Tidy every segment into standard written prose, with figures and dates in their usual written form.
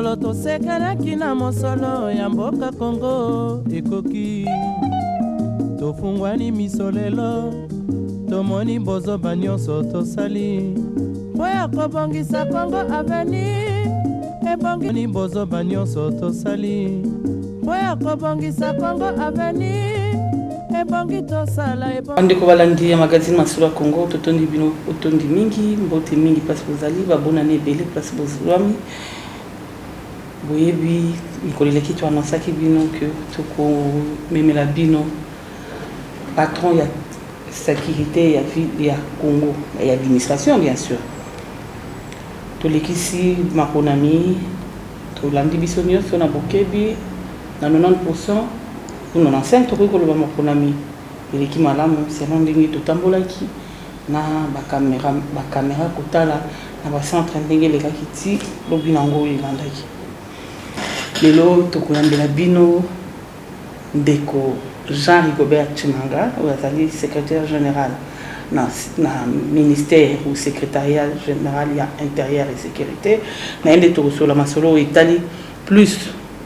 mokolo tosekelaki na mosolo ya mboka Kongo ekoki tofungwani misolelo tomoni bozoba nyonso tosali po ya kobongisa Kongo avenir ebongi bozoba nyonso tosali po ya kobongisa Kongo avenir ebongi tosala andeko balandi ya magazine masolo ya Kongo totondi bino otondi mingi mbote mingi place bozali babonani ebele place bozwami boyebi mikoleleki toannonsaki bino ke tokomemela bino patron ya sécurité ya ville ya Congo et administration bien sûr tolekisi makonami tolandi biso nyonso na bokebi na 90% ou 95 tokoki koloba makonami eleki malamu selon ndenge totambolaki na bakamera kotala na bacentre ndenge elekaki ti lobi nango elandaki lelo tokolandela bino ndeko Jean-Rigobert Chimanga oyo azali secrétaire général na ministère ou secrétariat général ya intérieur et sécurité na ende tokosola masolo etali plus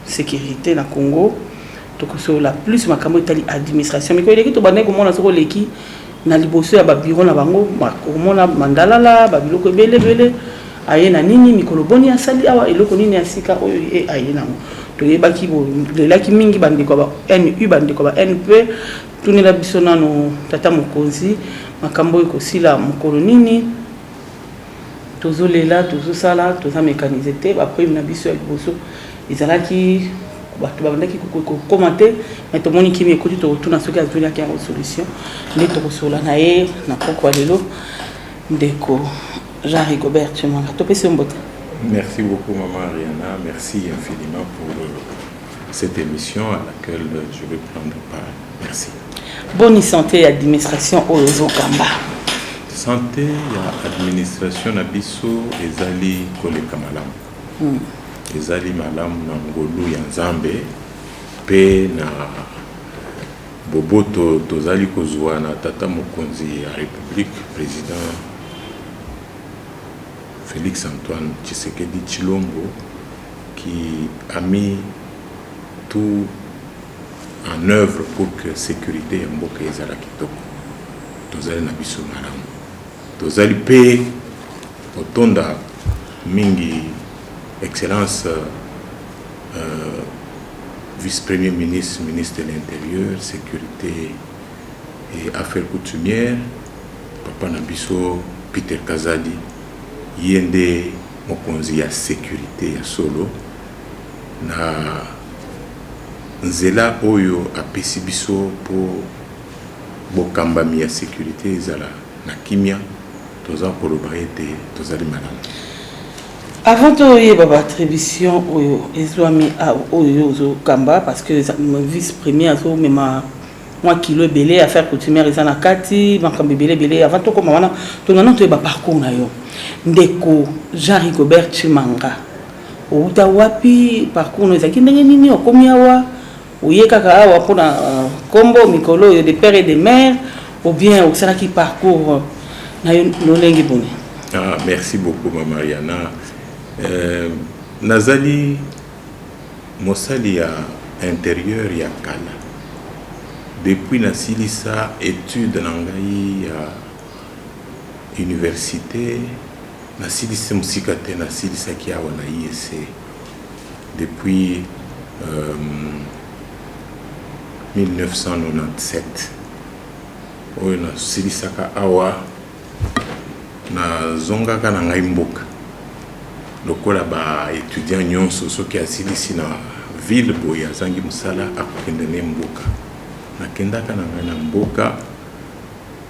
sécurité na Congo tokosola plus makambo etali administration mais ko eleki to bande komona soko leki na liboso ya ba bureau na bango komona mandalala ba biloko ebele aye na nini mikolo boni asali awa eloko nini asika oyo aye nango toyebaki bo lelaki mingi bandeko ba NU bandeko ba NP tunela biso nano tata mokonzi makambo ekosila mokolo nini tozolela tozosala toza mécaniser te ba prime na biso ya liboso ezalaki bato babandaki kokomate mais tomoni kimi ekoti totuna soki azoliaki yango solution nde tokosola na ye na poko ya lelo ndeko Jean-Rigobert Chimanga. Merci beaucoup, Maman Ariana. Merci infiniment pour cette émission à laquelle je vais prendre part. Merci. Bonne santé et administration au Zokamba. Santé et administration Nabiso ezali koleka malamu. Ezali malamu na ngolu ya Nzambe pe na boboto tozali kozwa na tata mokonzi ya République président Félix Antoine Tshisekedi Tshilombo qui a mis tout en œuvre pour que la sécurité ya mboka ezala kitoko tozali na biso malamu tozali pe otonda mingi excellence vice-premier ministre ministre de l'intérieur sécurité et affaires coutumières papa na biso Peter Kazadi yende mokonzi ya sécurité ya solo na nzela oyo apesi biso po bokambami ya sécurité ezala na kimia toza koloba ete tozali malamu. Avant toyeba ba attribution oyo ezwami oyo ozokamba parce que vice premier azo mema moi kilo belé affaire coutumière ezana kati makambe belé avant to koma wana to nana to ba parcours na yo ndeko Jean-Rigobert Chimanga outa wapi parcours no ezaki ndenge nini okomi awa oyekaka awa pona kombo mikolo de père et de mère ou bien osala ki parcours na yo lolengi boni. Merci beaucoup Maman Mariana. Nazali mosali ya intérieur ya kala depuis na silisa étude na ngai ya université na silisa musika te na silisa ki awa na IEC depuis 1997 oyo na silisa ka awa na zongaka na ngai mboka lokola ba étudiant nyonso soki asilisi na ville boya zangi musala akokende ne mboka nakendaka na ngai na mboka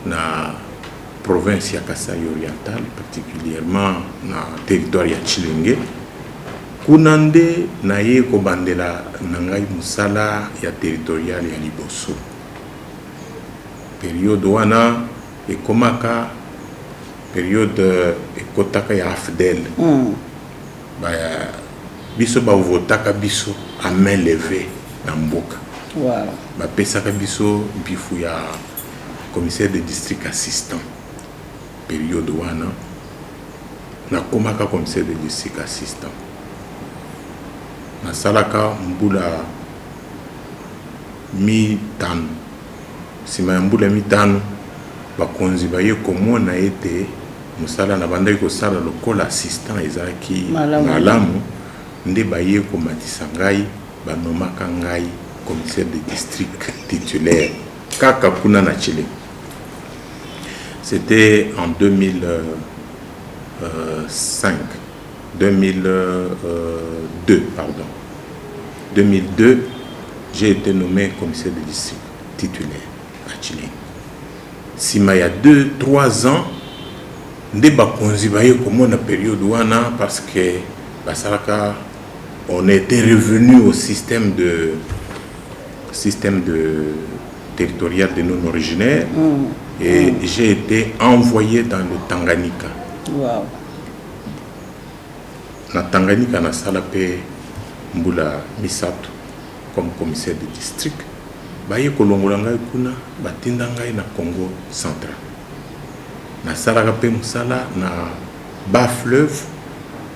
na province ya Kasai oriental particulièrement na territoire ya Chilenge kuna nde na ye kobandela na ngai musala ya territorial ya liboso période wana ekomaka période ekotaka ya AFDEL biso bavotaka biso à main levée na mboka bapesaka biso bifu ya commissaire de district assistant période wana nakomaka commissaire de district assistant na salaka mbula mitano sima ya mbula mitano bakonzi baye komona ete musala na bandaki kosala lokola assistant ezalaki malamu nde baye komatisa ngai banomaka ngai commissaire de district titulaire kaka kuna na Chile. C'était en 2002, pardon. 2002, j'ai été nommé commissaire de district titulaire à Chile. Sima ya 2-3 ans, nde bakonzi baye komona période wana parce que basalaka on était revenu au système de territorial de non-originaires et j'ai été envoyé dans le Tanganyika. Wow. Na Tanganyika na salapé mbula misato comme commissaire de district. Baye kolongola ngai kuna batinda ngai na Congo central. Na salaka pe musala na bas fleuve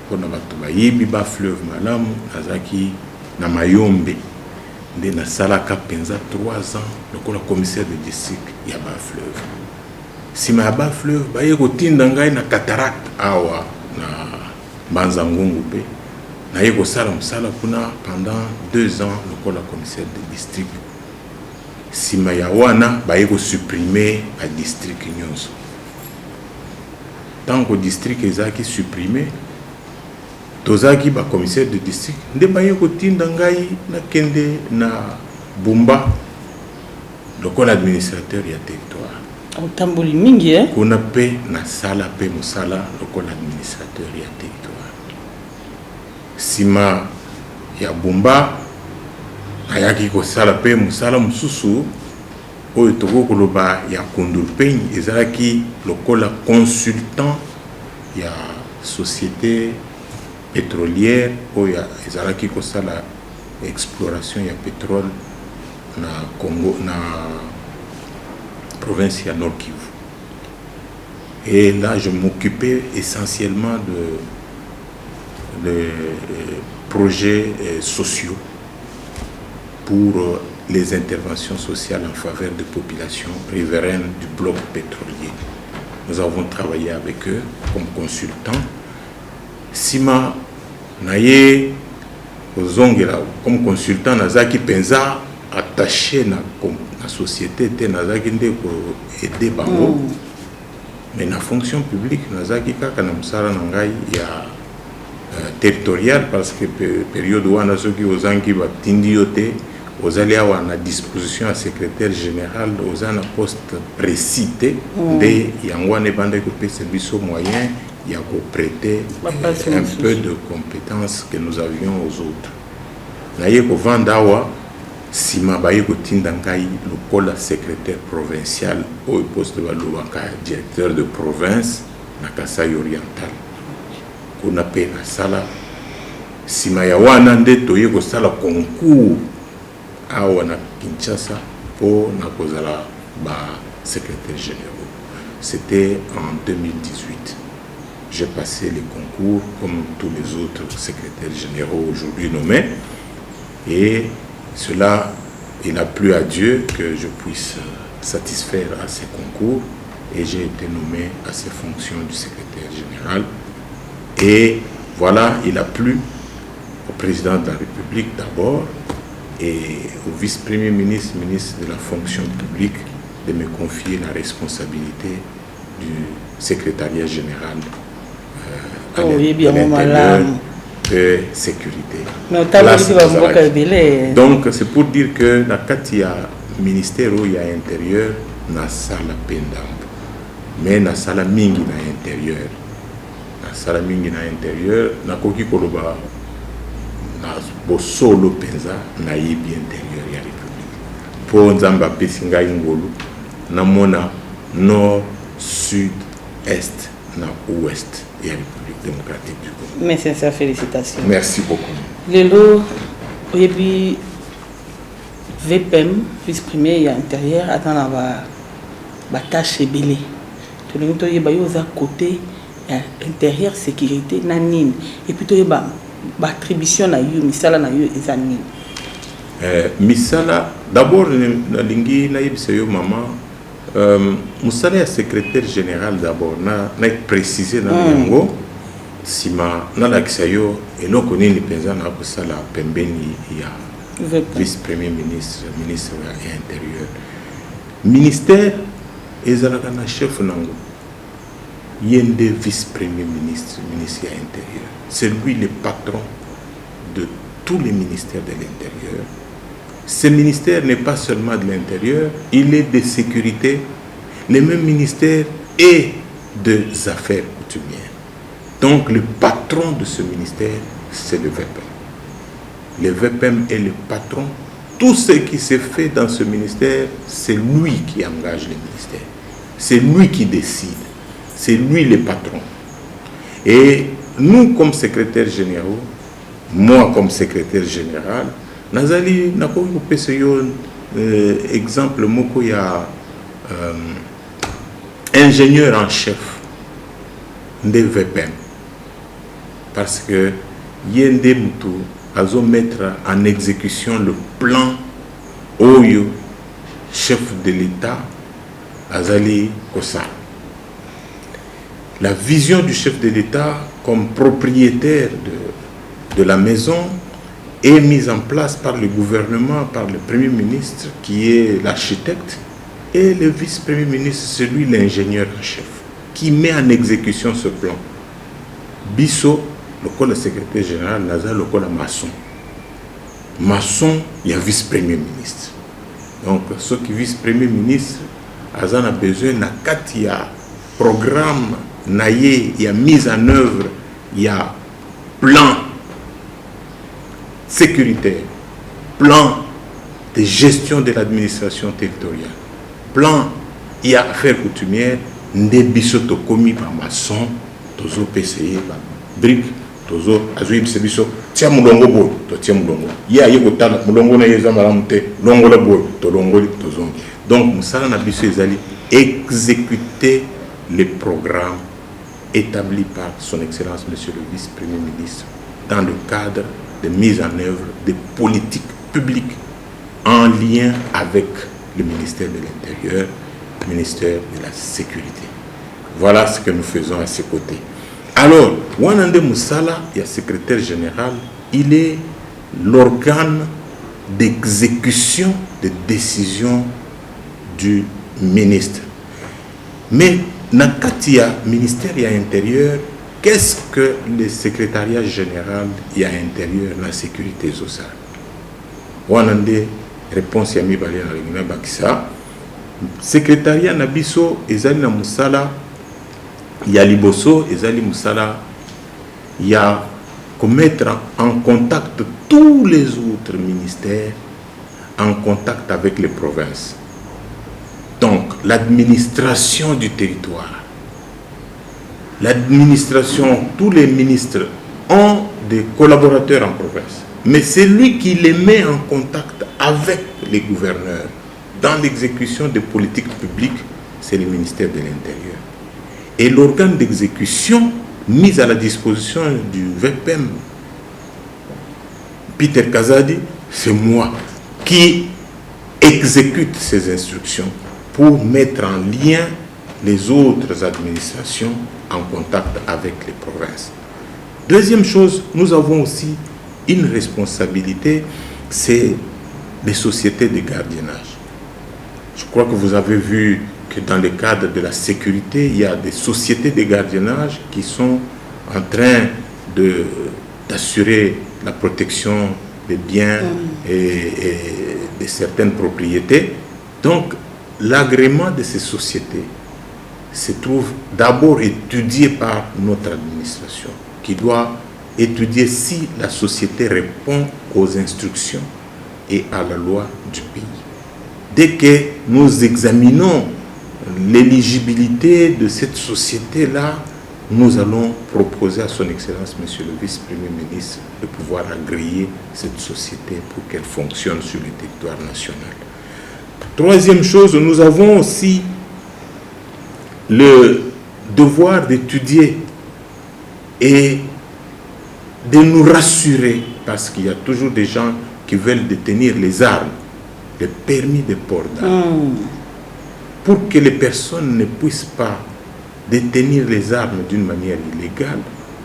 pona bato bayibi bas fleuve malamu nazaki na Mayombe nde na salaka penza 3 ans lokola commissaire de district ya bas fleuve. Sima ya bas fleuve baye kotinda ngai na cataracte awa na Mbanza Ngungu pe na ye kosala musala kuna pendant 2 ans lokola commissaire de district. Sima ya wana baye ko supprimer a district nyonso. Tant que district ezaki supprimé tozaki ba commissaire de district nde baye ko tinda ngai na kende na Bumba lokola administrateur ya territoire. Otamboli mingi kuna pe na sala pe musala lokola administrateur ya territoire. Sima ya Bumba ayaki ko sala pe musala mususu oyo toko koloba ya Kondulpeni ezalaki lokola consultant ya société pétrolière oyo ezalaki ko sala exploration ya pétrole na Congo na province ya Nord Kivu. Et là je m'occupais essentiellement de projets sociaux pour les interventions sociales en faveur des populations riveraines du bloc pétrolier. Nous avons travaillé avec eux comme consultants. Sima naye ozongela comme consultant nazaki penza attaché na société te nazaki nde ko aider bango. Mais na fonction publique nazaki kaka na musala na ngai ya territorial parce que période wana soki ozangi batindi yote ozali awa na disposition à secrétaire général ozana poste précis de yangwane bande ko pese biso moyen ya ko prêter un peu de compétences que nous avions aux autres. Na ye ko vanda awa sima baye ko tinda ngai lokola secrétaire provincial au poste de balobaka directeur de province na Kasai oriental. Kuna pe na sala sima ya wana nde toye ko sala concours awa na Kinshasa pour na kozala ba secrétaire généraux. C'était en 2018. J'ai passé les concours comme tous les autres secrétaires généraux aujourd'hui nommés et cela il a plu à Dieu que je puisse satisfaire à ces concours et j'ai été nommé à ces fonctions du secrétaire général. Et voilà, il a plu au président de la République d'abord et au vice-premier ministre, ministre de la fonction publique, de me confier la responsabilité du secrétariat général à l'intérieur de sécurité. Donc c'est pour dire que la Katia ministère où il y a intérieur na sala pendambo mais na sala mingi na intérieur. Sala mingi na intérieur na koki koloba na bosolo penza na yibi intérieur ya république po nzamba pesinga ngolu na mona nord sud est na ouest ya République démocratique du Congo. Mais sincères félicitations. Merci beaucoup. Lelo oyebi VPM vice-premier ya intérieur atana ba tâche belé to lingi to yeba yo za côté intérieur sécurité nanine et puis to yeba attribution na yo misala na yo ezani misala d'abord na lingi na yebisa yo maman musala ya secrétaire général d'abord na préciser na yango sima na lakisa yo eloko nini penza na kosala pembeni ya vice premier ministre ya intérieur ministère ezalaka na chef nango yende vice premier ministre ya intérieur c'est lui le patron de tous les ministères de l'intérieur. Ce ministère n'est pas seulement de l'intérieur, il est de sécurité, le même ministère et des affaires coutumières. Donc le patron de ce ministère, c'est le VPM. Le VPM est le patron. Tout ce qui se fait dans ce ministère, c'est lui qui engage le ministère. C'est lui qui décide. C'est lui le patron. Et nous, comme secrétaire généraux, moi comme secrétaire général, nazali nakoki kopesa yo exemple moko ya ingénieur en chef de VPM, parce que yende mutu azo mettre en exécution le plan oyo chef de l'État azali kosala. La vision du chef de l'État comme propriétaire de la maison est mise en place par le gouvernement, par le Premier ministre qui est l'architecte, et le vice-premier ministre, c'est lui l'ingénieur en chef, qui met en exécution ce plan. Bisso, le secrétaire général, Naza, le maçon. Maçon, il y a vice-premier ministre. Donc, ce qui vice-premier ministre, Azan a besoin il y a programme, il y a mise en œuvre, il y a plan sécuritaire, plan de gestion de l'administration territoriale, plan il y a affaires coutumières, des bisoto commis par maçon, tozo PCE, brique, tozo azui biso, tia mulongo boy, to tia mulongo. Ya yeko tala mulongo na yeza malamte, longo la boy, to longo li tozo. Donc musala na biso ezali exécuter les programmes établis par son Excellence Monsieur le Vice-Premier ministre dans le cadre de mise en œuvre des politiques publiques en lien avec le ministère de l'Intérieur, le ministère de la Sécurité. Voilà ce que nous faisons à ses côtés. Alors, Wanande Moussala, il y a secrétaire général, il est l'organe d'exécution des décisions du ministre. Mais Nakatia, ministère et intérieur, qu'est-ce que le secrétariat général et intérieur de la sécurité sociale? Wanande réponse Yami Bali na Bakisa. Secrétariat Nabiso ezali na musala ya liboso ezali musala ya mettre en contact tous les autres ministères en contact avec les provinces. Donc, l'administration du territoire, l'administration, tous les ministres ont des collaborateurs en province. Mais c'est lui qui les met en contact avec les gouverneurs. Dans l'exécution des politiques publiques, c'est le ministère de l'Intérieur. Et l'organe d'exécution mis à la disposition du VPM, Peter Kazadi, c'est moi qui exécute ces instructions pour mettre en lien les autres administrations en contact avec les provinces. Deuxième chose, nous avons aussi une responsabilité, c'est les sociétés de gardiennage. Je crois que vous avez vu que dans le cadre de la sécurité, il y a des sociétés de gardiennage qui sont en train d'assurer la protection des biens et de certaines propriétés. Donc, l'agrément de ces sociétés se trouve d'abord étudié par notre administration, qui doit étudier si la société répond aux instructions et à la loi du pays. Dès que nous examinons l'éligibilité de cette société-là, nous allons proposer à son Excellence, Monsieur le Vice-Premier ministre, de pouvoir agréer cette société pour qu'elle fonctionne sur le territoire national. Troisième chose, nous avons aussi le devoir d'étudier et de nous rassurer, parce qu'il y a toujours des gens qui veulent détenir les armes, les permis de port d'armes, pour que les personnes ne puissent pas détenir les armes d'une manière illégale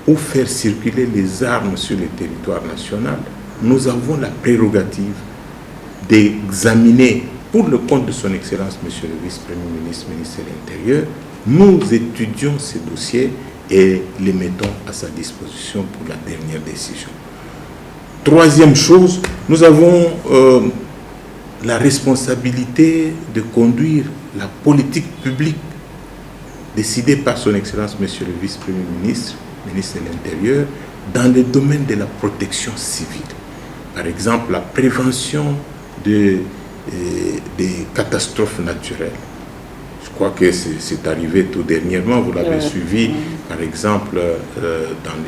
ou faire circuler les armes sur le territoire national. Nous avons la prérogative d'examiner, pour le compte de son Excellence, Monsieur le Vice-Premier ministre, ministre de l'Intérieur, nous étudions ces dossiers et les mettons à sa disposition pour la dernière décision. Troisième chose, nous avons la responsabilité de conduire la politique publique décidée par son Excellence, Monsieur le Vice-Premier ministre, ministre de l'Intérieur, dans le domaine de la protection civile. Par exemple, la prévention des catastrophes naturelles. Je crois que c'est arrivé tout dernièrement, vous l'avez suivi, par exemple, dans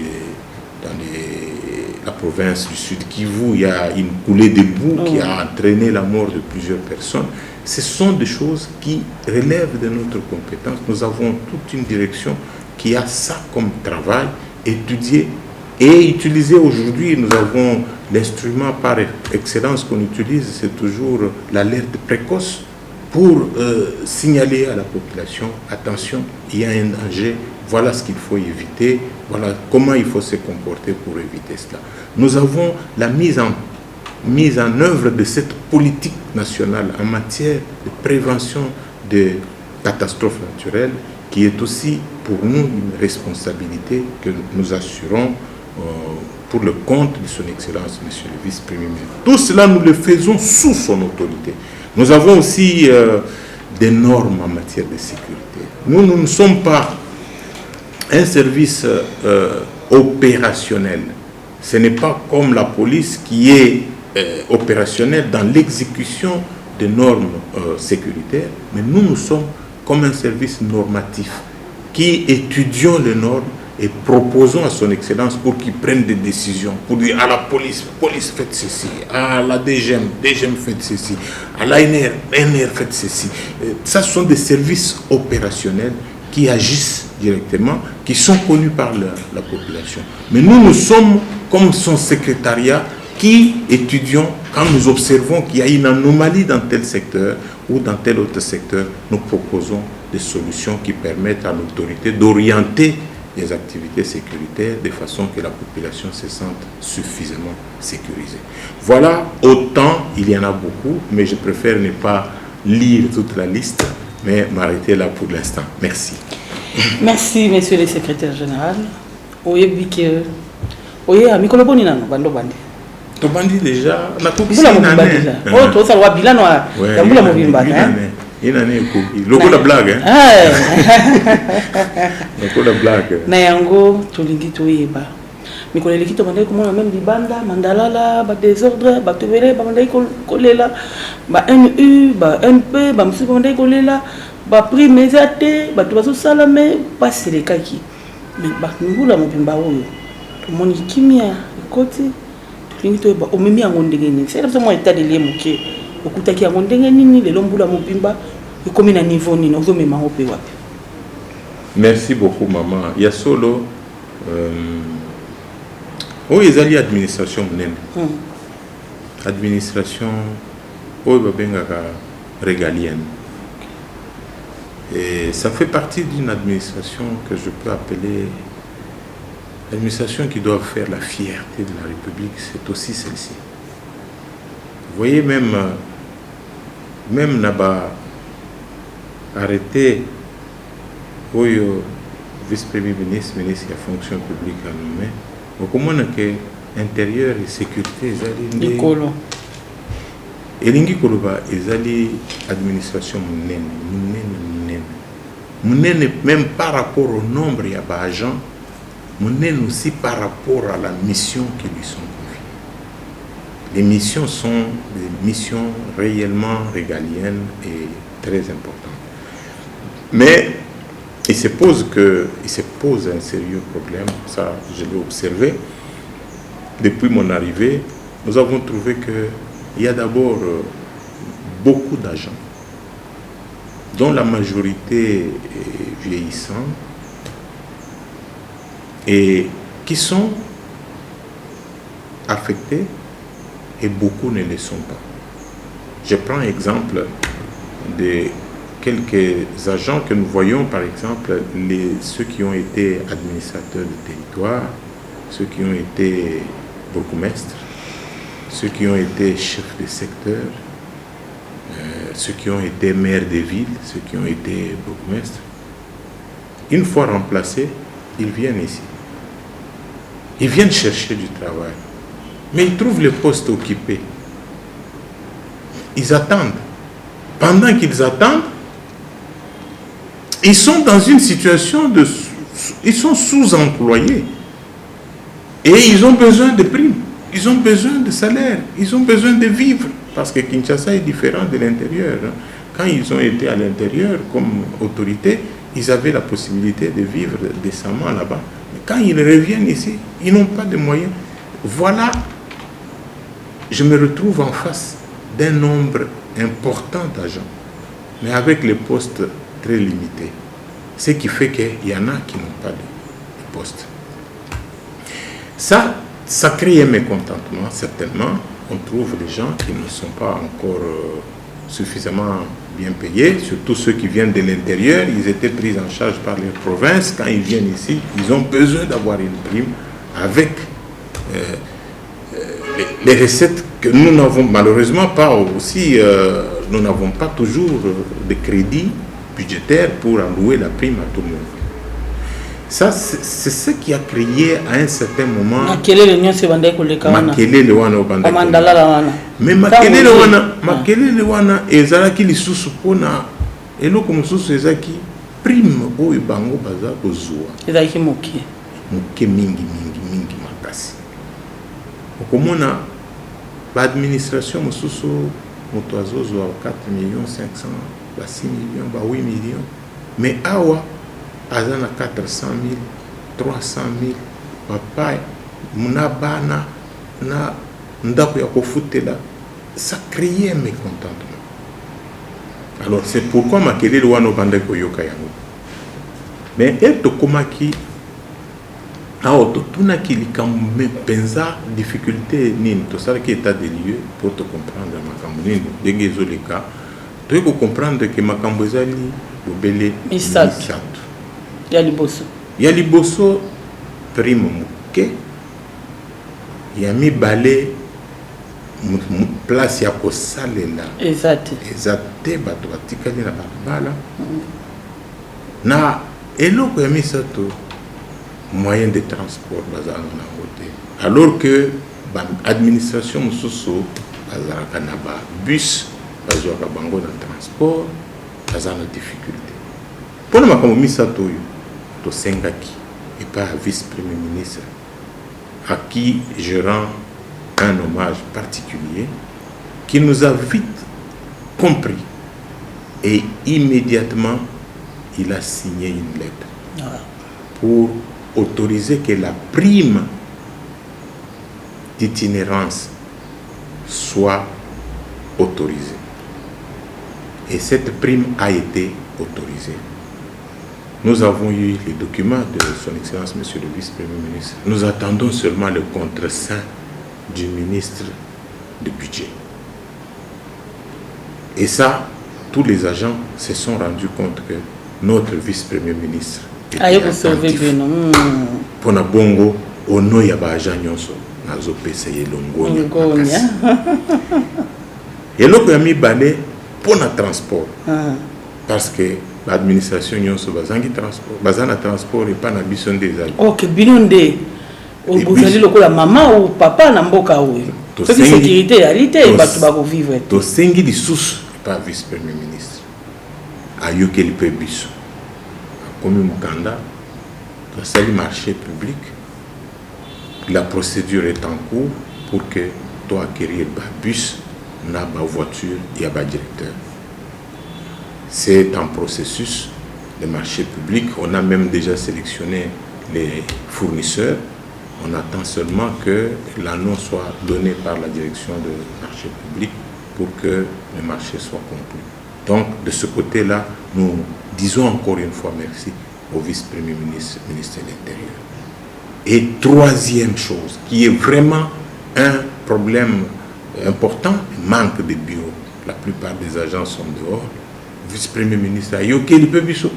la province du Sud Kivu, il y a une coulée de boue qui a entraîné la mort de plusieurs personnes. Ce sont des choses qui relèvent de notre compétence. Nous avons toute une direction qui a ça comme travail, étudié et utilisé aujourd'hui. Nous avons l'instrument par excellence qu'on utilise, c'est toujours l'alerte précoce pour signaler à la population, attention, il y a un danger, voilà ce qu'il faut éviter, voilà comment il faut se comporter pour éviter cela. Nous avons la mise en œuvre de cette politique nationale en matière de prévention des catastrophes naturelles, qui est aussi pour nous une responsabilité que nous assurons pour le compte de son Excellence, Monsieur le Vice-Premier ministre. Tout cela, nous le faisons sous son autorité. Nous avons aussi des normes en matière de sécurité. Nous ne sommes pas un service opérationnel. Ce n'est pas comme la police qui est opérationnelle dans l'exécution des normes sécuritaires, mais nous sommes comme un service normatif qui étudions les normes et proposons à son Excellence pour qu'il prenne des décisions, pour dire à la police, faites ceci, à la DGM faites ceci, à l'ANR, faites ceci. Ça, ce sont des services opérationnels qui agissent directement, qui sont connus par la population. Mais nous sommes comme son secrétariat qui étudions quand nous observons qu'il y a une anomalie dans tel secteur ou dans tel autre secteur. Nous proposons des solutions qui permettent à l'autorité d'orienter les activités sécuritaires de façon que la population se sente suffisamment sécurisée. Voilà, autant, il y en a beaucoup, mais je préfère ne pas lire toute la liste, mais m'arrêter là pour l'instant. Merci. Merci, monsieur le secrétaire général. Oui, Mikolo Boni nano, bando bandi. To bandi déjà, na kopi Mbula mobimba déjà. Oh, to sa wabila no ya mbula mobimba Une année kopi. Loko la blague Loko la blague. Na yango tolingi toyeba. Mikolo lekito bandai komona même libanda, mandalala, ba désordre, ba tebele, ba bandai kolela, ba NU, ba MP, ba musu bandai kolela, ba prime ezate, ba to baso salame, pas selekaki. Mais ba mbula mobimba oyo. Tomoni kimia ekoti tolingi toyeba omemi yango ndenge nini. C'est là moi état de lieu moke. Okutaki yango ndenge nini lelo mbula mobimba ekomi na niveau nini ozomema ngo pe wapi. Merci beaucoup maman. Ya solo ezali administration munene. Administration oyo babengaka régalienne. Et ça fait partie d'une administration que je peux appeler l'administration qui doit faire la fierté de la République, c'est aussi celle-ci. Vous voyez, même Naba arrêté Oyo, vice-premier ministre, ministre de la fonction publique à nommer, comment que intérieur et sécurité, elingi koloba ezali administration munene même par rapport au nombre ya ba agents, munene aussi par rapport à la mission qui lui sont confiées. Les missions sont des missions réellement régaliennes et très importantes. Mais il se pose un sérieux problème, ça je l'ai observé. Depuis mon arrivée, nous avons trouvé qu'il y a d'abord beaucoup d'agents, dont la majorité est vieillissante, et qui sont affectés et beaucoup ne le sont pas. Je prends exemple de quelques agents que nous voyons, par exemple, ceux qui ont été administrateurs de territoire, ceux qui ont été bourgmestres, ceux qui ont été chefs de secteur, ceux qui ont été maires de ville, ceux qui ont été bourgmestres. Une fois remplacés, ils viennent ici. Ils viennent chercher du travail. Mais ils trouvent le poste occupé. Ils attendent. Pendant qu'ils attendent, ils sont dans une situation de... Ils sont sous-employés. Et ils ont besoin de primes. Ils ont besoin de salaire. Ils ont besoin de vivre. Parce que Kinshasa est différent de l'intérieur. Quand ils ont été à l'intérieur comme autorité, ils avaient la possibilité de vivre décemment là-bas. Mais quand ils reviennent ici, ils n'ont pas de moyens. Voilà, je me retrouve en face d'un nombre important d'agents, mais avec les postes très limités. Ce qui fait qu'il y en a qui n'ont pas de postes. Ça crée un mécontentement, certainement. On trouve des gens qui ne sont pas encore suffisamment bien payés, surtout ceux qui viennent de l'intérieur. Ils étaient pris en charge par les provinces. Quand ils viennent ici, ils ont besoin d'avoir une prime avec les recettes que nous n'avons malheureusement pas aussi. Nous n'avons pas toujours de crédit budgétaire pour allouer la prime à tout le monde. Ça, c'est ce qui a créé à un certain moment. Mais makelele wana ezalaki lisusu pona eloko mususu ezaki prime oyo bango baza kozwa ezalaki moke mingi makasi. Okomona ba administration mususu moto azozwa 4 millions 500 ba 6 millions ba 8 millions, mais awa azana 400 000 300 000 papa muna bana na ndako ya kofutela. Ça crée un mécontentement. Alors c'est pourquoi makelele wana obanda koyoka yango. Mais eto komaki aho totunaki likambe penza difficulté nini tosalaki état des lieux pour te comprendre makambo nini ndenge ezoleka toyeko comprendre que makambo ezali bobele misatu ya liboso prime moke ya mibale place ya kosalela ezate bato batikali na balabala na eloko ya misato moyen de transport bazala na côté, alors que administration mosusu bazalaka na ba bus bazwaka bango na transport bazala na difficulté. Mpona makambo misato oyo tosengaki epai ya vice-premier ministre à qui je rends un hommage particulier, qui nous a vite compris et immédiatement il a signé une lettre pour autoriser que la prime d'itinérance soit autorisée. Et cette prime a été autorisée. Nous avons eu les documents de son Excellence, Monsieur le Vice-Premier ministre. Nous attendons seulement le contre-seing du ministre du budget. Et ça, tous les agents se sont rendus compte que notre vice-premier ministre était attentif. Pona bongo, ono ya ba agent nyonso nazo pesa ye longonya. Eloko ya mibale pona transport. Parce que l'administration nyonso bazangi transport, bazana transport et pas na biso ndezali. OK, binonde. Ou bozali lokola maman ou papa na mboka oyo. C'est sécurité réalité bato ba ko vivre. To sengi lisusu par vice-premier ministre. Ayoke lipe biso. Comme mukanda, to sali marché public. La procédure est en cours pour que tu acquérir ba bus na ba voiture et ba directeur. C'est un processus de marché public. On a même déjà sélectionné les fournisseurs. On attend seulement que l'annonce soit donnée par la direction de marché public pour que le marché soit conclu. Donc, de ce côté-là, nous disons encore une fois merci au vice-premier ministre, ministre de l'Intérieur. Et troisième chose, qui est vraiment un problème important, manque de bureaux. La plupart des agents sont dehors. Le vice-premier ministre a yoké le Pébiso.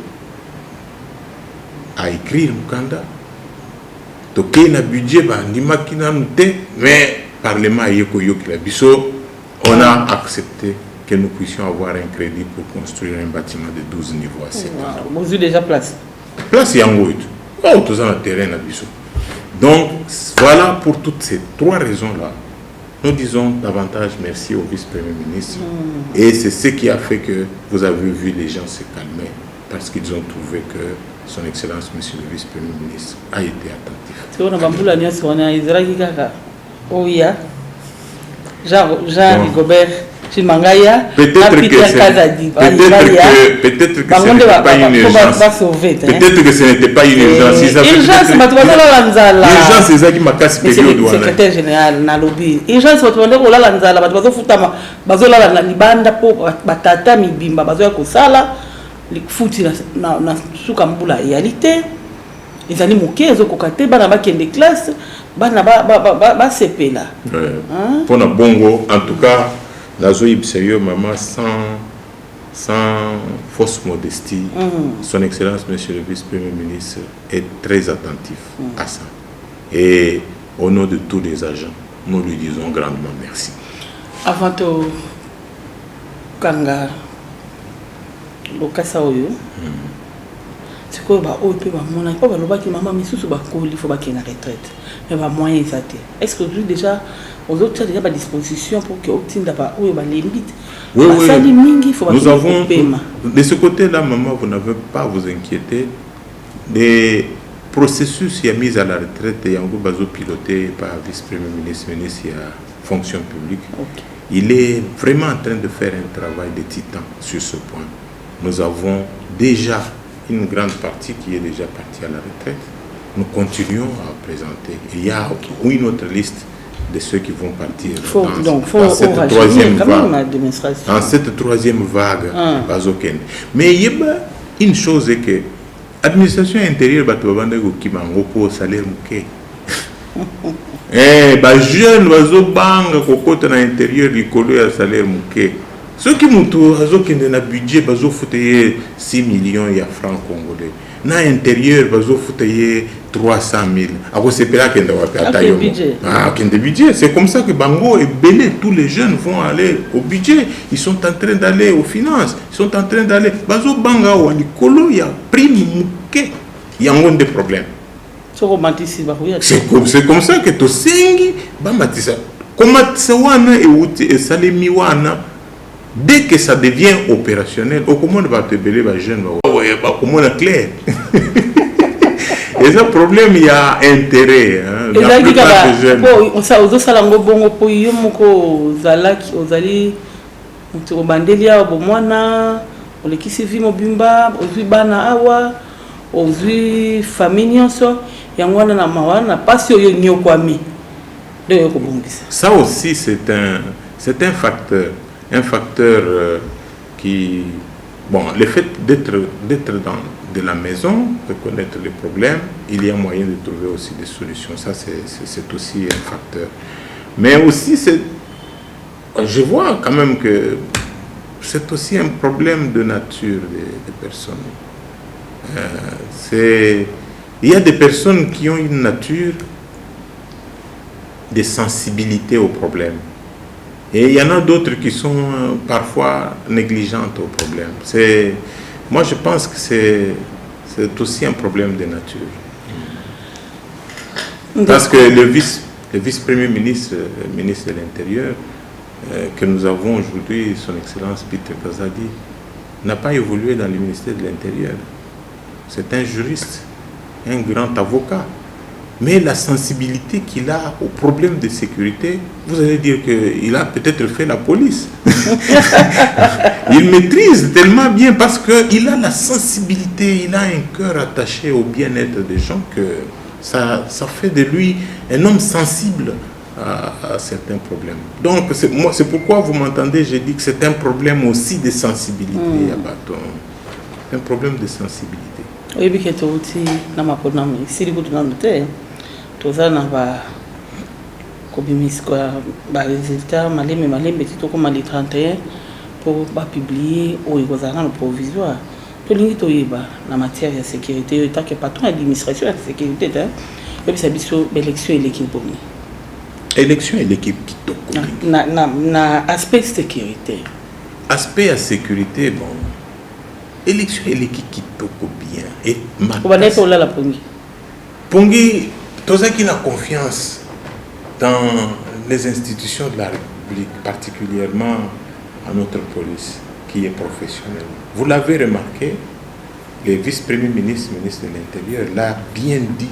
A écrit le candidat. Donc, il y a un budget, mais le Parlement a yoké le Pébiso. On a accepté que nous puissions avoir un crédit pour construire un bâtiment de 12 niveaux à 7 ans. Vous avez déjà place. Place, il y a un gros. Oh, tout ça, le terrain à Bissau. Donc, voilà pour toutes ces trois raisons-là. Nous disons davantage merci au vice-premier ministre. Et c'est ce qui a fait que vous avez vu les gens se calmer. Parce qu'ils ont trouvé que son Excellence, monsieur le vice-premier ministre, a été attentif. C'est on a bamboula sur on a Israël Kaka. Oh yeah. Jean Rigobert. Peut-être que ce n'était pas une urgence. Urgence, c'est ça qui m'a cassé le secrétaire général Nalobi. Urgence, c'est en tout cas, Nazoïb sérieux, maman, sans fausse modestie, son Excellence, monsieur le vice-premier ministre, est très attentif à ça. Et au nom de tous les agents, nous lui disons grandement merci. Avant tout, Kanga, le Kassaoyo, c'est quoi, on peut pas maman, mais sous il faut qu'il y ait une retraite. Mais moyen est-ce que vous déjà aux autres déjà pas disposition pour que obtienne d'abord où les limites. Oui. Nous avons de ce côté-là, maman, vous n'avez pas à vous inquiéter. Des processus qui a mis à la retraite et en gros piloté par vice-premier ministre, ministre de la fonction publique. Okay. Il est vraiment en train de faire un travail de titan sur ce point. Nous avons déjà une grande partie qui est déjà partie à la retraite. Nous continuons à présenter. Il y a une autre liste de ceux qui vont partir dans cette troisième vague. En cette troisième vague, mais il y a une chose est que l'administration intérieure qui m'a un salaire mouké. Jeune banga kokota na intérieur likolo ya salaire mouké. Ceux qui mutu azokende na budget bazo fouté 6 millions ya francs congolais. Na intérieur bazo fouté 300 000. Ako sepela kende wapi atayo. Kende budget, c'est comme ça que Bango et Belé, tous les jeunes vont aller au budget, ils sont en train d'aller aux finances, ils sont en train d'aller bazo banga wa likolo ya prime mouké. Il y a un des problèmes. C'est comme ça que tu sengi bamatisa. Comment et salemi wana dès que ça devient opérationnel, comment va te belé ba jeune ba comment la clair. Et ce problème il y a intérêt et là dit que ça aux salango bongo po yomoko zalaki ozali to bandelia bo mwana olekisi vi mobimba ozwi bana awa ozwi famille nyonso. Ça aussi, c'est un facteur qui... Bon, le fait d'être de la maison, de connaître les problèmes, il y a moyen de trouver aussi des solutions. Ça, c'est aussi un facteur. Mais aussi, je vois quand même que c'est aussi un problème de nature des personnes. Il y a des personnes qui ont une nature de sensibilité aux problèmes. Et il y en a d'autres qui sont parfois négligentes aux problèmes. Moi, je pense que c'est aussi un problème de nature. Parce que le vice-premier ministre, le ministre de l'Intérieur, que nous avons aujourd'hui, son Excellence Peter Kazadi, n'a pas évolué dans le ministère de l'Intérieur. C'est un juriste, un grand avocat. Mais la sensibilité qu'il a aux problèmes de sécurité, vous allez dire qu'il a peut-être fait la police. Il maîtrise tellement bien parce qu'il a la sensibilité, il a un cœur attaché au bien-être des gens que ça fait de lui un homme sensible à certains problèmes. Donc c'est pourquoi vous m'entendez, j'ai dit que c'est un problème aussi de sensibilité. Un problème de sensibilité. Oui, mais c'est aussi dans ma si vous avez résultat malembe tito comme les 31 pour publier au le provisoire. Tout le monde en matière de sécurité, tant que patron d'administration de sécurité, et ça dit l'élection et l'équipe. Élection et l'équipe qui toque. Na aspect sécurité. Aspect à sécurité, bon. Élection et l'équipe qui toque bien. Et on va être là la Pongi. Pongi, tous ceux qui ont confiance dans les institutions de la République, particulièrement à notre police, qui est professionnelle. Vous l'avez remarqué, le vice-premier ministre, ministre de l'Intérieur, l'a bien dit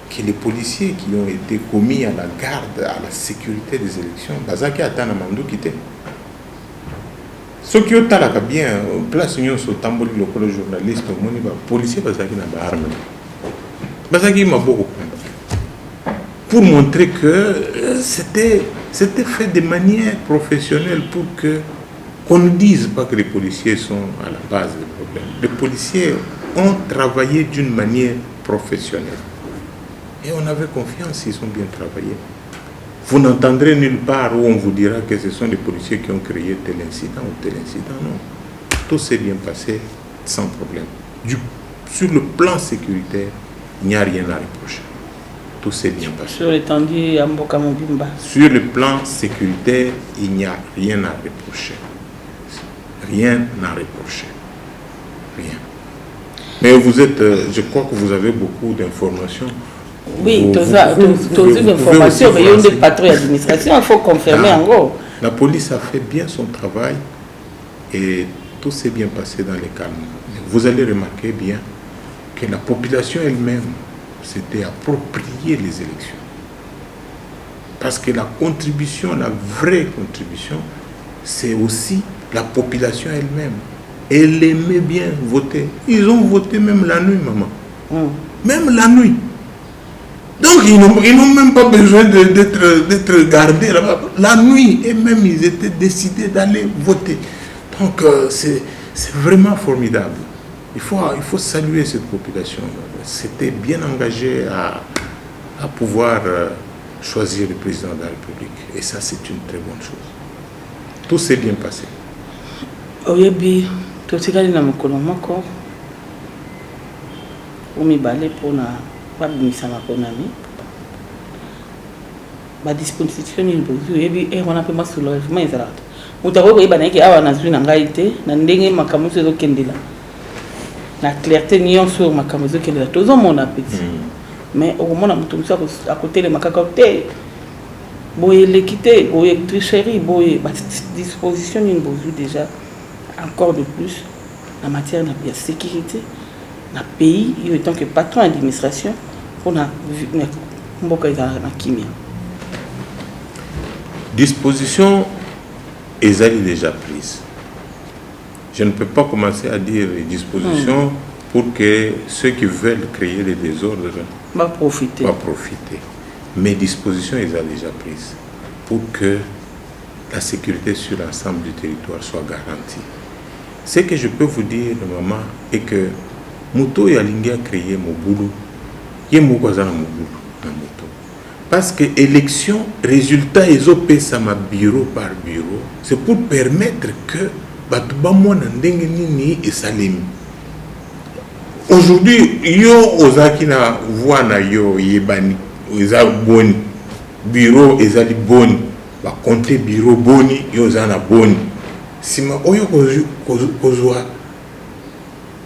que les policiers qui ont été commis à la garde, à la sécurité des élections, Bazaki Atana Mandou quitté. Ceux qui ont bien, place nous sur Tamboli, le journaliste, les policiers Bazaki n'a pas armé. Bazaki m'a beaucoup pour montrer que c'était fait de manière professionnelle pour que qu'on ne dise pas que les policiers sont à la base du problème. Les policiers ont travaillé d'une manière professionnelle. Et on avait confiance, ils ont bien travaillé. Vous n'entendrez nulle part où on vous dira que ce sont les policiers qui ont créé tel incident ou tel incident. Non. Tout s'est bien passé sans problème. Sur le plan sécuritaire, il n'y a rien à reprocher. Tout s'est bien passé. Sur l'étendue à Mboka Mobimba. Sur le plan sécuritaire, il n'y a rien à reprocher. Rien à reprocher. Rien. Mais vous êtes, je crois que vous avez beaucoup d'informations. Oui, toutes les informations, mais il y a des patrons d'administration, il faut confirmer en gros. La police a fait bien son travail et tout s'est bien passé dans les calmes. Vous allez remarquer bien que la population elle-même s'était appropriée les élections. Parce que la contribution, la vraie contribution, c'est aussi la population elle-même. Elle aimait bien voter. Ils ont voté même la nuit, maman. Même la nuit. Donc, ils n'ont même pas besoin d'être gardés là-bas. La nuit, et même ils étaient décidés d'aller voter. Donc, c'est vraiment formidable. Il faut saluer cette population. C'était bien engagé à pouvoir choisir le président de la République. Et ça, c'est une très bonne chose. Tout s'est bien passé. Oyebi, tout ce qui est dans mon colomako, on m'a balé pour na pas bimisa ma konami. Ba disposition ni bozu oyebi on a pas ma soulèvement ezala. Mutako ko yeba na ki awa na zwi na ngai te na ndenge makamu zo kendela. Na clarté nion sur makamu zo kendela. Tozo mon appétit. Mais au moment où on a à côté les macacotés, boye l'équité, boye tricherie, boye disposition ni bozu déjà. Encore de plus, en matière de sécurité, dans le pays, il est tant que patron d'administration, pour la chimie. Disposition est déjà prise. Je ne peux pas commencer à dire les dispositions pour que ceux qui veulent créer les désordres va profiter. Mais disposition est déjà prise pour que la sécurité sur l'ensemble du territoire soit garantie. Ce que je peux vous dire, maman, est que Mouto Yalingi a créé mon boulot. Il y a mon cousin mon boulot. Parce que l'élection, résultat, ils ont payé ça bureau par bureau. C'est pour permettre que Batouba Nandengeni et Salim. Aujourd'hui, yo ozaki na voix na yo yebani, eza boni. Bureau ezali boni. Ba compter bureau boni, yo zana boni. Sima oyo kozwa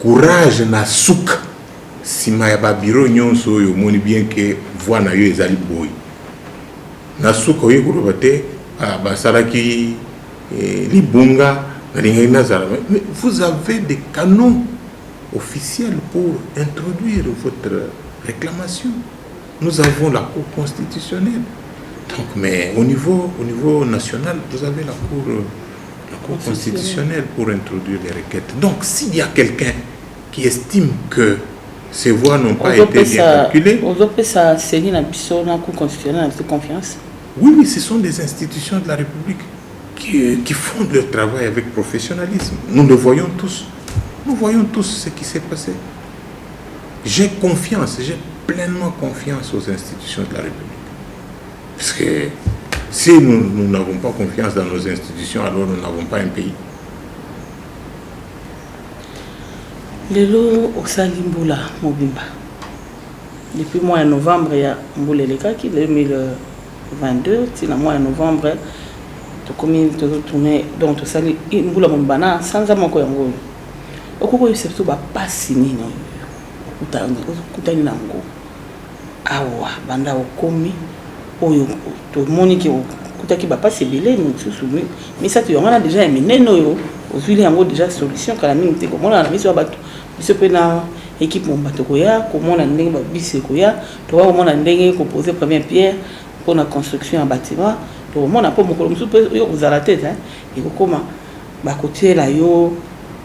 courage na suka sima ya ba bureau nyonso oyo moni bien que voix na yo ezali boy na suka oyo kuloba te ba salaki libunga na nazara. Mais vous avez des canaux officiels pour introduire votre réclamation. Nous avons la Cour constitutionnelle. Donc, mais au niveau national, vous avez la Cour constitutionnelle pour introduire les requêtes. Donc, s'il y a quelqu'un qui estime que ces voies n'ont pas été bien calculées... On peut ça saisir la Cour constitutionnelle avec confiance. Oui, ce sont des institutions de la République qui font leur travail avec professionnalisme. Nous le voyons tous. Nous voyons tous ce qui s'est passé. J'ai pleinement confiance aux institutions de la République. Parce que si nous n'avons pas confiance dans nos institutions, alors nous n'avons pas un pays. Lelo osali mbula mobimba. Depuis le mois de novembre, il y a mbula lekaki 2022, c'est le mois de novembre, tout comme tout tourné donc tout sali mbula mobana sans amoko yango. Okoko yosepto ba pasi nini kutani nango. Awa banda okomi oyo to moniki kutaki ba pasi belé nous soumis mais ça tu on a déjà mineno yo ozuli yango déjà solution kala mingi te comme on a mis sur bateau biso pe na équipe mon bateau koya comment on ndenge ba bisi koya to wa comment on ndenge ko poser première pierre pour la construction en bâtiment to on a pas mokolo musu pe yo ozala tête hein et kokoma ba côté la yo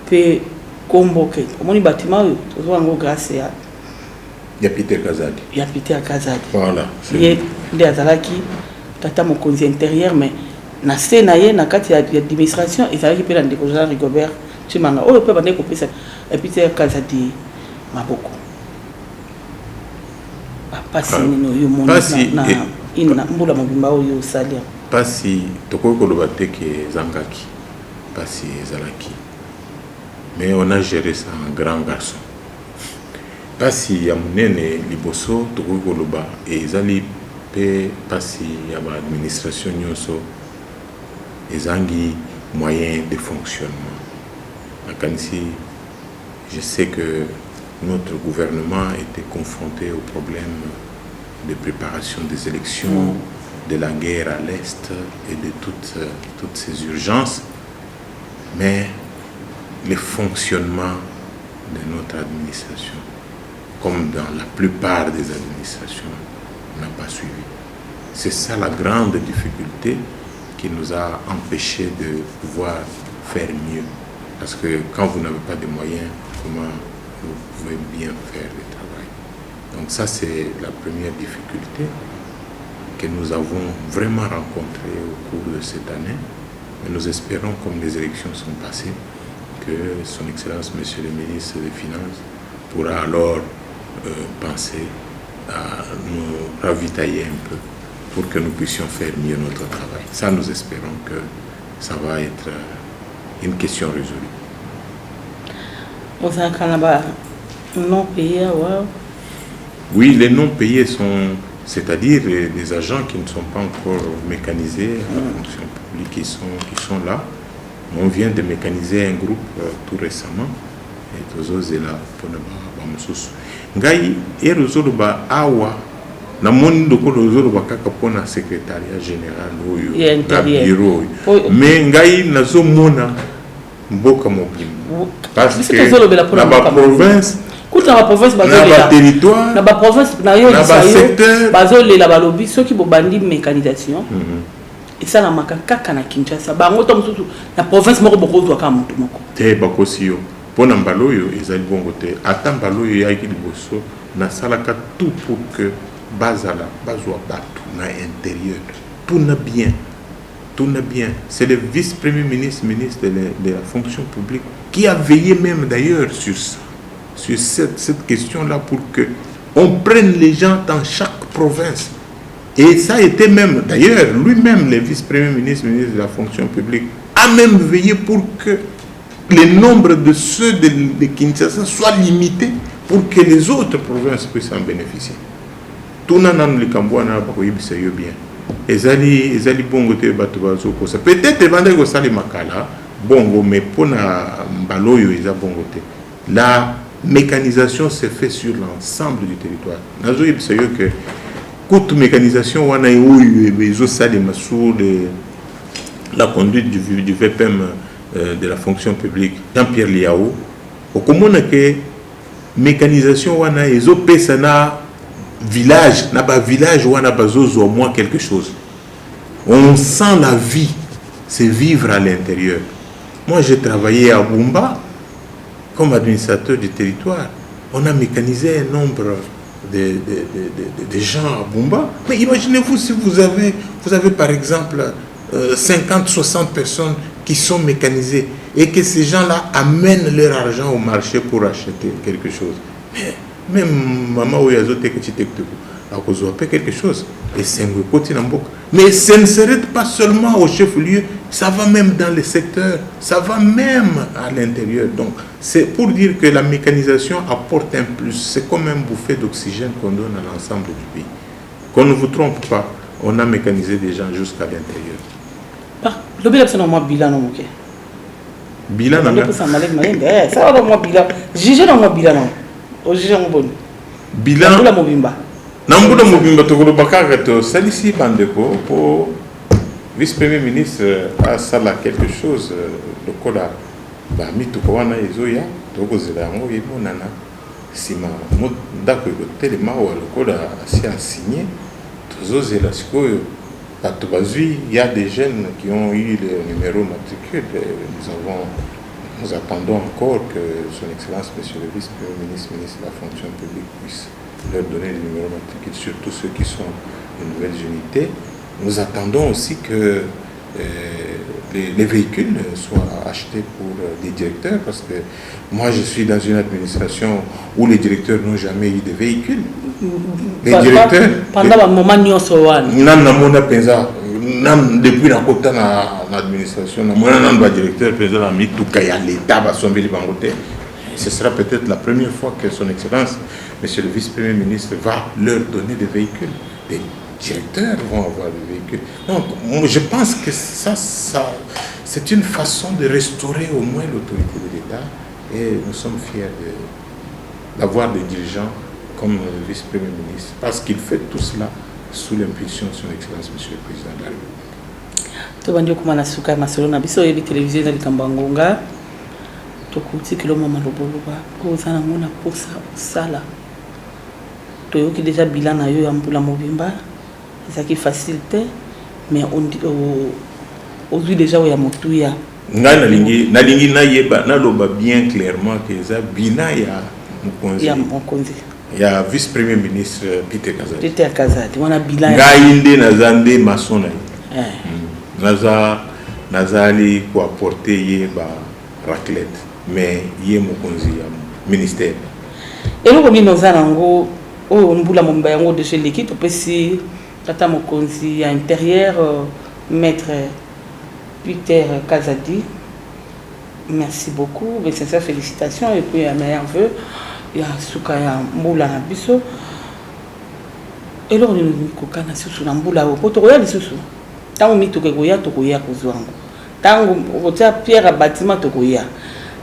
pe komboke omoni bâtiment yo to wango grâce à ya Peter Kazadi. Ya Peter Kazadi. Voilà. Il y a Zalaki, tata mon conseiller intérieur, mais na Sénaye, na kati ya administration, et Zalaki peut la découvrir Rigobert, tu m'en as. Oh, peut pas découper ça. Et Peter Kazadi, Maboko. Pas si nous y mon na ina mbula mobimba yo salia. Pas si toko ko lobate ke Zangaki. Pas si Zalaki. Mais on a géré ça en grand garçon. Pasi ya munene liboso tokoloba ezali pe pasi ya ba administration nyonso ezangi moyen de fonctionnement. Nakanisi, je sais que notre gouvernement était confronté au problème de préparation des élections, de la guerre à l'Est et de toutes ces urgences, mais le fonctionnement de notre administration, comme dans la plupart des administrations, n'a pas suivi. C'est ça la grande difficulté qui nous a empêchés de pouvoir faire mieux. Parce que quand vous n'avez pas de moyens, comment vous pouvez bien faire le travail? Donc ça, c'est la première difficulté que nous avons vraiment rencontrée au cours de cette année. Mais nous espérons, comme les élections sont passées, que Son Excellence, Monsieur le Ministre des Finances, pourra alors penser à nous ravitailler un peu pour que nous puissions faire mieux notre travail. Ça, nous espérons que ça va être une question résolue. Non payés, oui, les non payés sont, c'est-à-dire les agents qui ne sont pas encore mécanisés à la fonction publique qui sont là. On vient de mécaniser un groupe tout récemment et tous autres là pour ne pas ngai erozolo ba awa na moni ndoko rozolo ba kaka pona secrétariat général oyo na bureau mais ngai nazo mona mboka mobimba parce que na ba province kuta ba province na ba territoire na ba province na yo na ba secteur bazole la balobi soki bo bandi mécanisation et ça la makaka na Kinshasa bango to mususu na province moko boko zwa ka mutu moko te bakosio pona mbaloyo ezali bongo te ata mbaloyo yaki liboso na salaka tout pour que bazala bazwa batu na intérieur tout na bien c'est le vice-premier ministre de la fonction publique qui a veillé même d'ailleurs sur cette question là pour que on prenne les gens dans chaque province. Et ça a été même, d'ailleurs, lui-même, le vice-premier ministre de la fonction publique, a même veillé pour que le nombre de ceux de Kinshasa soit limité pour que les autres provinces puissent en bénéficier. Tout le monde est bien. Ezali bongo te batu bazo ko ça peut-être vendre ko sali makala bongo mais pona mbaloyo eza bongo te. La mécanisation se fait sur l'ensemble du territoire. Nazo yebisa que toute mécanisation wana oyo bezo sali sur la conduite du VPM de la fonction publique Jean-Pierre Liao okomona ke mécanisation wana ezo pesa na village na ba village wana bazozo au moins quelque chose. On sent la vie, c'est vivre à l'intérieur. Moi j'ai travaillé à Bumba comme administrateur du territoire. On a mécanisé un nombre de gens à Bumba. Mais imaginez-vous si vous avez par exemple 50-60 personnes qui sont mécanisées et que ces gens-là amènent leur argent au marché pour acheter quelque chose. Mais même maman ou yazote que tu à Kozoapé quelque chose. Et c'est un côté Namboka. Mais ça ne s'arrête pas seulement au chef-lieu, ça va même dans les secteurs, ça va même à l'intérieur. Donc, c'est pour dire que la mécanisation apporte un plus. C'est comme un bouffée d'oxygène qu'on donne à l'ensemble du pays. Qu'on ne vous trompe pas, on a mécanisé des gens jusqu'à l'intérieur. Le bilan, c'est normalement bilan, non, ok. Bilan, non, ça va moi bilan. Juger dans moi bilan, au juger en bon. Bilan. La mobimba. Nambuda Mobimba Tokolo Bakagato, Salisi Bandeko, pour vice-premier ministre, a sala quelque chose, le Kola, Mitukawana Ezoya, Togo Zelango, Yemonana, Sima, Mondako, Telema, ou le Kola, si a signé, Tozo Zelasco, Patobazui, il y a des jeunes qui ont eu le numéro matricule. Nous attendons encore que son Excellence, Monsieur le vice-premier ministre, ministre de la fonction publique, puisse leur donner le numéro matricule, surtout ceux qui sont de nouvelles unités. Nous attendons aussi que les véhicules soient achetés pour des directeurs, parce que moi je suis dans une administration où les directeurs n'ont jamais eu de véhicules. Les directeurs... Pendant un moment, nous sommes depuis la côte de l'administration, nous avons un directeur, président, l'État, ce sera peut-être la première fois que son Excellence, Monsieur le vice-premier ministre, va leur donner des véhicules. Les directeurs vont avoir des véhicules. Donc, je pense que ça c'est une façon de restaurer au moins l'autorité de l'État. Et nous sommes fiers d'avoir des dirigeants comme le vice-premier ministre, parce qu'il fait tout cela sous l'impulsion de son Excellence, Monsieur le Président de la République. Tobandi okumana suka masolona biso yebi télévision na likambangonga. Tokuti kiloma maloboloba ko zana mona posa sala. Toyoki déjà bilan na yo ya mbula mobimba. Ça qui facilite mais on dit aujourd'hui déjà ya motuya. Nalingi na yeba na loba bien clairement que ça bilan ya Mokonzi. Ya Mokonzi. Il y a vice-premier ministre Peter Kazadi. Peter Kazadi, on a bilan. Ngaïnde Nazande Masona. Nazali pour apporter yeba raclette, mais yé Mokonzi ministère. Et nous on nous anango o mbula momba yango de chez l'équipe pesi tata Mokonzi à intérieur maître Peter Kazadi. Merci beaucoup, mes sincères félicitations et puis un meilleur vœu. Il y a Soukaya Moula Nabiso. Et là, on est kokana susu na mbula o potoya lisusu. Tango mitokegoya tokoya kozwango. Tango kotia pierre bâtiment tokoya.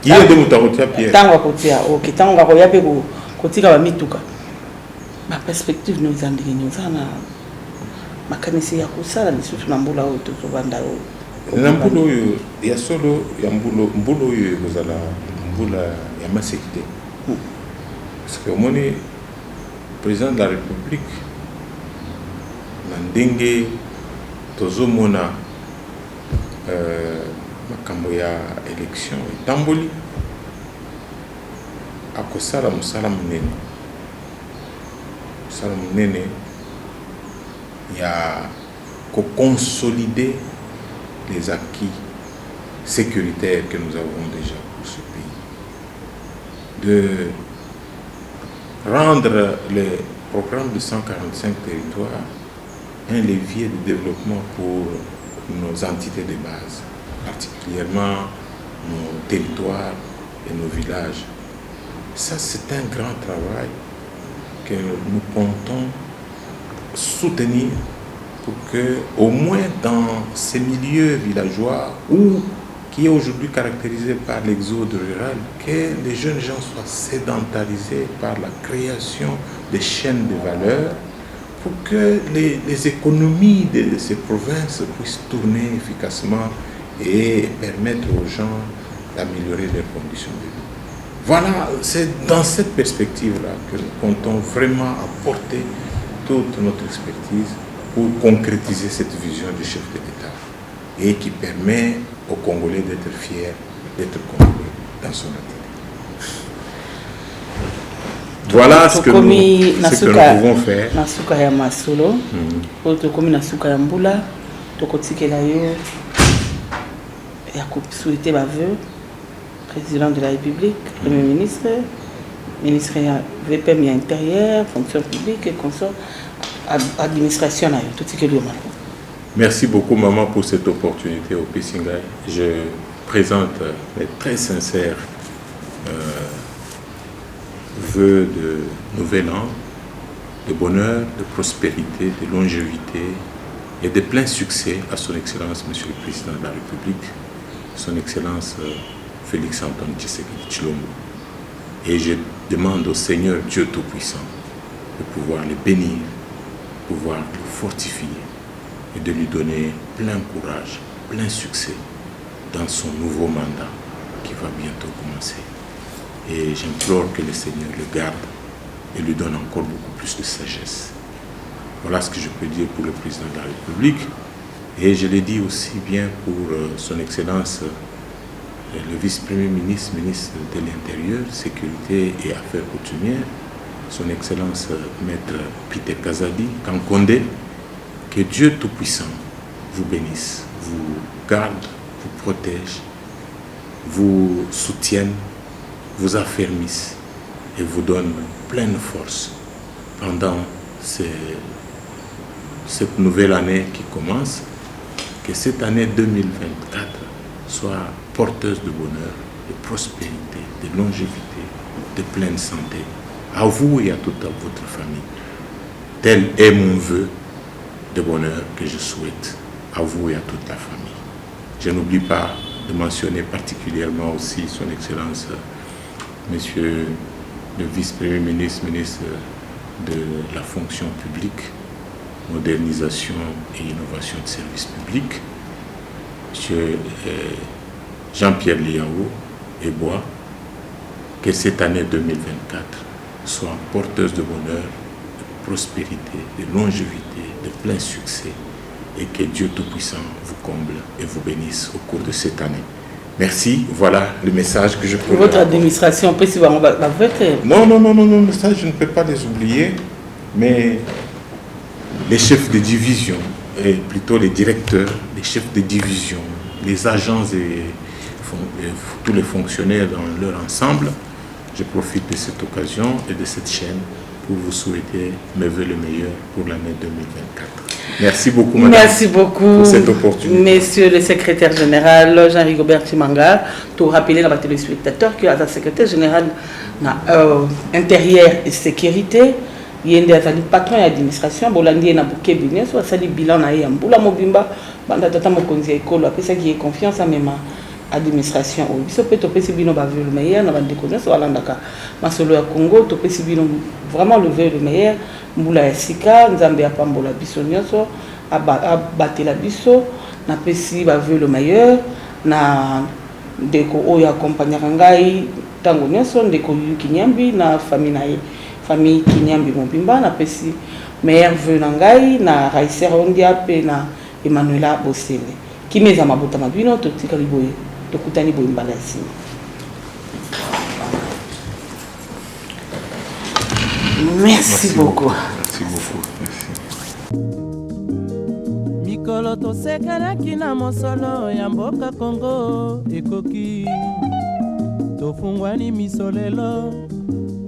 Qui est de mutakotia pierre? Tango kotia OK, tango koya pe kotika ba mituka. Ma perspective nous andiki nous ana makanisi ya kusala lisusu na mbula o tozobanda o. Na mbula oyo ya solo ya mbula oyo kozala mbula ya masekite. Parce que le président de la République, Mandenge, Tozomona, Makamboya élection, Tamboli, à Kosala Moussala Mounene. Moussala Mounene, il y a qu'à consolider les acquis sécuritaires que nous avons déjà pour ce pays. De rendre le programme de 145 territoires un levier de développement pour nos entités de base, particulièrement nos territoires et nos villages. Ça, c'est un grand travail que nous comptons soutenir pour que, au moins dans ces milieux villageois qui est aujourd'hui caractérisé par l'exode rural, que les jeunes gens soient sédentarisés par la création des chaînes de valeur pour que les économies de ces provinces puissent tourner efficacement et permettre aux gens d'améliorer leurs conditions de vie. Voilà, c'est dans cette perspective-là que nous comptons vraiment apporter toute notre expertise pour concrétiser cette vision du chef de l'État et qui permet aux Congolais d'être fiers, d'être Congolais dans son attitude. Voilà ce que nous pouvons faire. Nasuka ya masolo, tokomi nasuka ya mbula, tokotikela yo ya souhaiter ba vœu président de la République, premier ministre, ministre ya VPM intérieur, fonction publique et consort administration tout ce que lui Merci beaucoup maman pour cette opportunité au Pessingai. Je présente mes très sincères vœux de nouvel an, de bonheur, de prospérité, de longévité et de plein succès à son Excellence Monsieur le Président de la République, son Excellence Félix Antoine Tshisekedi Tshilombo. Et je demande au Seigneur Dieu Tout-Puissant de pouvoir le bénir, de pouvoir le fortifier et de lui donner plein courage, plein succès dans son nouveau mandat qui va bientôt commencer. Et j'implore que le Seigneur le garde et lui donne encore beaucoup plus de sagesse. Voilà ce que je peux dire pour le Président de la République. Et je l'ai dit aussi bien pour son Excellence le Vice-Premier ministre, ministre de l'Intérieur, Sécurité et Affaires coutumières, son Excellence Maître Peter Kazadi Kankonde. Que Dieu Tout-Puissant vous bénisse, vous garde, vous protège, vous soutienne, vous affermisse et vous donne pleine force pendant cette nouvelle année qui commence. Que cette année 2024 soit porteuse de bonheur, de prospérité, de longévité, de pleine santé, à vous et à toute votre famille. Tel est mon vœu de bonheur que je souhaite à vous et à toute la famille. Je n'oublie pas de mentionner particulièrement aussi son Excellence, Monsieur le Vice-Premier ministre, ministre de la fonction publique, modernisation et innovation de services publics, Monsieur Jean-Pierre Liao et Bois, que cette année 2024 soit porteuse de bonheur, de prospérité, de longévité, de plein succès, et que Dieu Tout-Puissant vous comble et vous bénisse au cours de cette année. Merci, voilà le message que je peux. Votre administration, peut si on va voter. Non, ça je ne peux pas les oublier, mais les chefs de division, et plutôt les directeurs, les chefs de division, les agents et tous les fonctionnaires dans leur ensemble, je profite de cette occasion et de cette chaîne pour vous souhaiter mes vœux le meilleur pour l'année 2024. Merci beaucoup, madame. Merci beaucoup, pour cette opportunité. Monsieur le secrétaire général Jean-Rigobert Chimanga, pour rappeler à la téléspectateurs que le secrétaire général intérieur et sécurité, il y a un patron d'administration, Bolandi na Bukebi, soit ça dit bilan na Yambula Mobimba, banda tata mokonzi école, après ça qui est confiance à même administration. Oui, ça peut topé si bino ba le meilleur, na bande connaissance wala ndaka. Masolo ya Congo topé si bino vraiment le meilleur. Mbula ya sika nzambe ya pambola biso nyonso abatela biso na pesi ba le meilleur na ndeko oyo accompagner ngai tango nyonso ndeko Kinyambi na famille Kinyambi Mobimba na pesi meilleur vœu na ngai na Raiser Ondia pe na Emmanuela Bosele kimeza mabota mabino totika liboye tokutani boye mbala ya nsima. Merci beaucoup. Merci beaucoup. Merci. Mikolo tosekanaki na mosolo ya mboka Kongo ekoki tofungwani misolelo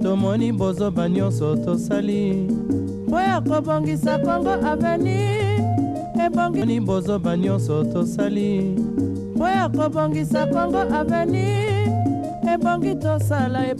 tomoni bozoba nyonso tosali po ya kobongisa Kongo avenir ebongi bozoba nyonso tosali po ya kobongisa Kongo avenir ebongi tosala